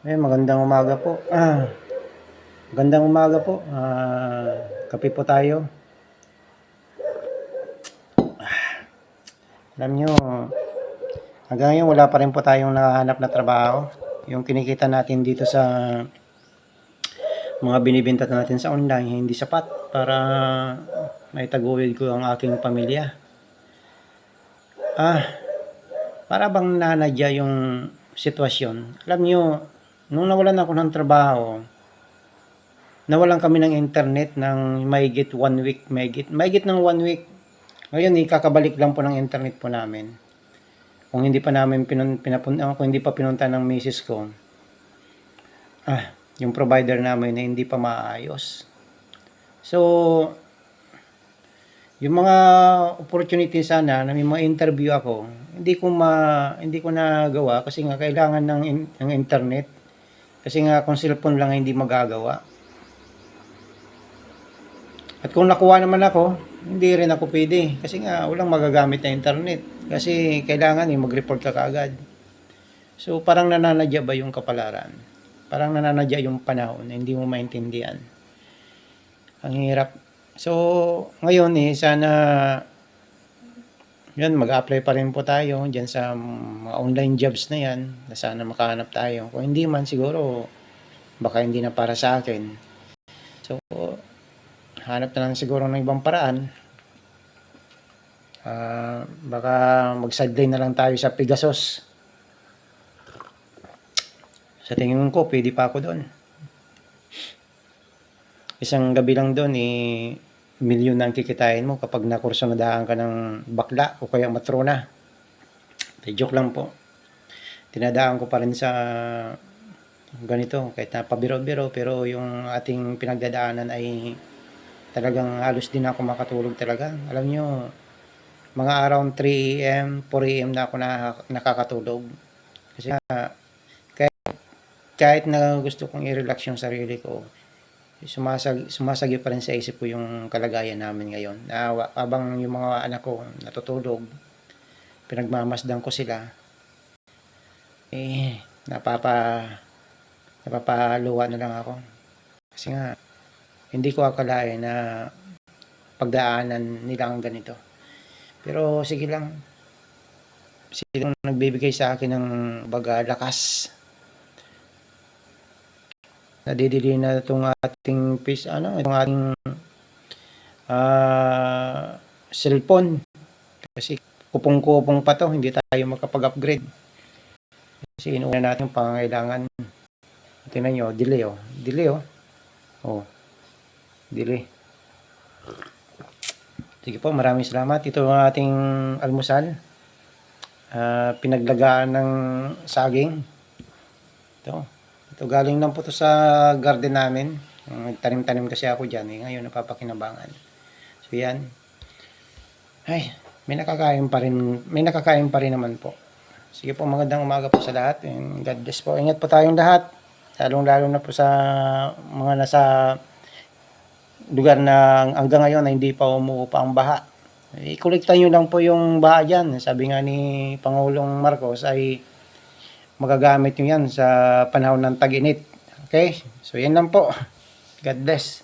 Magandang umaga po. Magandang umaga po. Kape po tayo. Alam nyo, hanggang ngayon wala pa rin po tayong nahanap na trabaho. Yung kinikita natin dito sa mga binibenta natin sa online, hindi sapat para maitaguyod ko ang aking pamilya. Para bang nanadya yung sitwasyon. Alam nyo, nung nawalan ako ng trabaho, nawalan kami ng internet ng mahigit 1 week, mahigit ng 1 week. Ngayon, ikakabalik lang po ng internet po namin. Kung hindi pa namin kung hindi pa pinunta ng misis ko, yung provider namin na hindi pa maayos. So, yung mga opportunity sana na may mga interview ako, hindi ko nagawa kasi nga kailangan ng internet. Kasi nga kung cellphone lang hindi magagawa. At kung nakuha naman ako, hindi rin ako pwede. Kasi nga, walang magagamit na internet. Kasi kailangan mag-report ka kaagad. So, parang nananadya ba yung kapalaran? Parang nananadya yung panahon na hindi mo maintindihan. Ang hirap. So, ngayon sana yan, mag-apply pa rin po tayo dyan sa mga online jobs na yan. Na sana makahanap tayo. Kung hindi man, siguro, baka hindi na para sa akin. So, hanap na lang siguro ng ibang paraan. Baka mag-sideline na lang tayo sa Pegasus. Sa tingin ko, pwede pa ako doon. Isang gabi lang doon, milyon na ang kikitain mo kapag nakursunadahan ka ng bakla o kaya matrona. Joke lang po. Tinadaan ko pa rin sa ganito, kahit na pabiro-biro, pero yung ating pinagdadaanan ay talagang halos din ako makatulog talaga. Alam nyo, mga around 3 a.m., 4 a.m. na ako nakakatulog. Kasi kahit na gusto kong i-relax yung sarili ko, sumasagi pa rin sa isip ko yung kalagayan namin ngayon. Habang yung mga anak ko natutulog, pinagmamasdan ko sila, napapaluwa na lang ako. Kasi nga, hindi ko akalain na pagdaanan nila ang ganito. Pero sige lang, silang nagbibigay sa akin ng lakas. Nadidili na itong ating itong ating cellphone. Kasi kupong-kupong pa to, hindi tayo makapag-upgrade. Kasi inuuna natin yung pangangailangan. Tingnan nyo, delay. Delay. Sige po, maraming salamat. Ito ang ating almusal. Pinaglagaan ng saging. Ito galing lang po to sa garden namin. Nagtanim-tanim kasi ako dyan. Ngayon napapakinabangan. So yan. Ay, may nakakain pa rin naman po. Sige po, magandang umaga po sa lahat. And God bless po. Ingat po tayong lahat. Lalong-lalo na po sa mga nasa lugar na hanggang ngayon na hindi pa umuupa ang baha. I-kolekta nyo lang po yung baha dyan. Sabi nga ni Pangulong Marcos ay magagamit nyo yan sa panahon ng tag-init. Okay? So yan lang po. God bless.